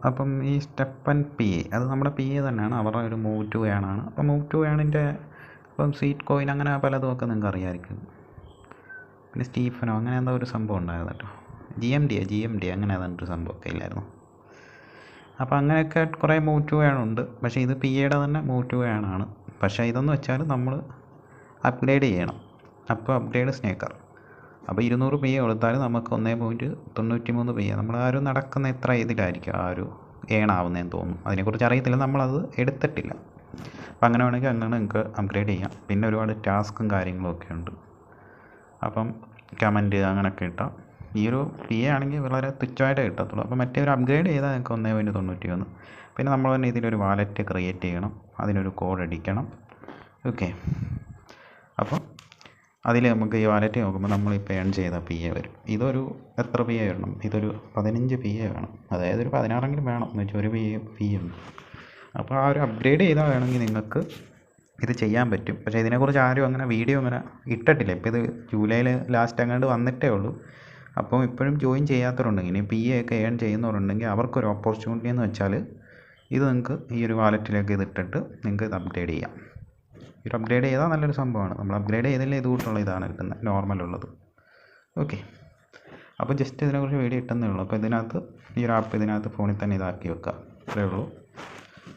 അപ്പം ഈ സ്റ്റെപ്പൻ P A അത് നമ്മുടെ പി എ തന്നെയാണ്, അവരുടെ ഒരു മൂവ് ടു ഏൺ ആണ്. അപ്പം മൂവ് ടു ഏണിൻ്റെ ഇപ്പം സ്വീറ്റ് കോയിൻ അങ്ങനെ പലതുമൊക്കെ നിങ്ങൾക്ക് അറിയാമായിരിക്കും. പിന്നെ സ്റ്റീഫനോ അങ്ങനെ എന്തോ ഒരു സംഭവം ഉണ്ടായിരുന്നു കേട്ടോ, ജി എം ഡി അങ്ങനെ ഏതാണ്ടൊരു സംഭവമൊക്കെ ഇല്ലായിരുന്നു. അപ്പോൾ അങ്ങനെയൊക്കെ കുറേ മൂവ് ടു ഏൺ ഉണ്ട്. പക്ഷേ ഇത് പി എയുടെ തന്നെ മൂവ് ടു ഏൺ ആണ്. പക്ഷേ ഇതെന്ന് വെച്ചാൽ നമ്മൾ അപ്ഗ്രേഡ് ചെയ്യണം. അപ്പോൾ അപ്ഗ്രേഡ് സ്നേക്കർ അപ്പോൾ 200 പി എ കൊടുത്താൽ നമുക്ക് 1.93 പി എ നമ്മൾ ആ ഒരു നടക്കുന്ന എത്ര ഇതിലായിരിക്കും ആ ഒരു ഏണാവുന്നതെന്ന് തോന്നുന്നു. അതിനെക്കുറിച്ച് അറിയത്തില്ല, നമ്മളത് എടുത്തിട്ടില്ല. അപ്പം അങ്ങനെ വേണമെങ്കിൽ അങ്ങനെ നിങ്ങൾക്ക് അപ്ഗ്രേഡ് ചെയ്യാം. പിന്നെ ഒരുപാട് ടാസ്കും കാര്യങ്ങളും ഒക്കെ ഉണ്ട്. അപ്പം കമൻറ്റ് അങ്ങനെയൊക്കെ ഇട്ടാൽ ഈ ഒരു പി എ ആണെങ്കിൽ വളരെ തുച്ഛമായിട്ടേ കിട്ടത്തുള്ളൂ. അപ്പോൾ മറ്റേ ഒരു അപ്ഗ്രേഡ് ചെയ്താൽ നിങ്ങൾക്ക് 1.91. പിന്നെ നമ്മൾ തന്നെ ഇതിലൊരു വാലറ്റ് ക്രിയേറ്റ് ചെയ്യണം, അതിനൊരു കോഡ് അടിക്കണം. ഓക്കെ, അപ്പോൾ അതിൽ നമുക്ക് ഈ വാലറ്റ് നോക്കുമ്പോൾ നമ്മളിപ്പോൾ ഏൺ ചെയ്ത പി എ വരും. ഇതൊരു എത്ര പി എ വേണം? ഇതൊരു 15 പി എ വേണം, അതായത് ഒരു 16 വേണം എന്ന് വെച്ചാൽ ഒരു പി എ ഉണ്ട്. അപ്പോൾ ആ ഒരു അപ്ഗ്രേഡ് ചെയ്താൽ വേണമെങ്കിൽ നിങ്ങൾക്ക് ഇത് ചെയ്യാൻ പറ്റും. പക്ഷേ ഇതിനെക്കുറിച്ച് ആരും അങ്ങനെ വീഡിയോ അങ്ങനെ ഇട്ടിട്ടില്ല. ഇപ്പോൾ ഇത് ജൂലൈയിൽ ലാസ്റ്റ് അങ്ങോട്ട് വന്നിട്ടേ ഉള്ളൂ. അപ്പോൾ ഇപ്പോഴും ജോയിൻ ചെയ്യാത്തവരുണ്ടെങ്കിൽ, ഇനി പി എ ഒക്കെ ഏൺ ചെയ്യുന്നവരുണ്ടെങ്കിൽ അവർക്കൊരു ഓപ്പർച്യൂണിറ്റി എന്ന് വെച്ചാൽ ഇത് നിങ്ങൾക്ക് ഈ ഒരു വാലറ്റിലേക്ക് ഇതിട്ടിട്ട് നിങ്ങൾക്ക് ഇത് അപ്ഗ്രേഡ് ചെയ്യാം. ഇത് അപ്ഗ്രേഡ് ചെയ്താൽ നല്ലൊരു സംഭവമാണ്. നമ്മൾ അപ്ഗ്രേഡ് ചെയ്തില്ലേ ഇത് കൂട്ടുള്ള ഇതാണ് കിട്ടുന്നത്, നോർമലുള്ളത്. ഓക്കെ, അപ്പോൾ ജസ്റ്റ് ഇതിനെക്കുറിച്ച് വീഡിയോ ഇട്ടെന്നേ ഉള്ളൂ. അപ്പോൾ ഇതിനകത്ത് ഈ ഒരു ആപ്പ് ഇതിനകത്ത് ഫോണിൽ തന്നെ ഇതാക്കി വെക്കുക, അത്രേ ഉള്ളൂ.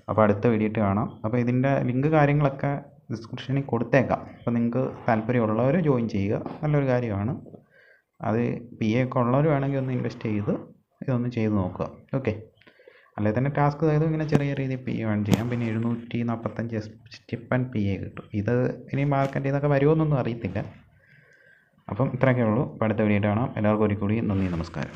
അപ്പോൾ അടുത്ത വീഡിയോ ഇട്ട് കാണാം. അപ്പോൾ ഇതിൻ്റെ ലിങ്ക് കാര്യങ്ങളൊക്കെ ഡിസ്ക്രിപ്ഷനിൽ കൊടുത്തേക്കാം. അപ്പോൾ നിങ്ങൾക്ക് താല്പര്യമുള്ളവർ ജോയിൻ ചെയ്യുക, നല്ലൊരു കാര്യമാണ്. അത് പി എ ഒക്കെ ഉള്ളവർ വേണമെങ്കിൽ ഒന്ന് ഇൻവെസ്റ്റ് ചെയ്ത് ഇതൊന്ന് ചെയ്ത് നോക്കുക. ഓക്കെ, അല്ലെങ്കിൽ തന്നെ ടാസ്ക് ചെയ്ത് ഇങ്ങനെ ചെറിയ രീതിയിൽ പി എ വേണം ചെയ്യാം. പിന്നെ 745 സ്റ്റെപ്പൻ പി എ കിട്ടും. ഇത് ഇനി മാർക്കറ്റിൽ നിന്നൊക്കെ വരുമോ എന്നൊന്നും അറിയത്തില്ല. അപ്പം ഇത്രയൊക്കെ ഉള്ളൂ. അപ്പോൾ അടുത്ത വീഡിയോ കാണാം. എല്ലാവർക്കും ഒരിക്കൽ കൂടി നന്ദി, നമസ്കാരം.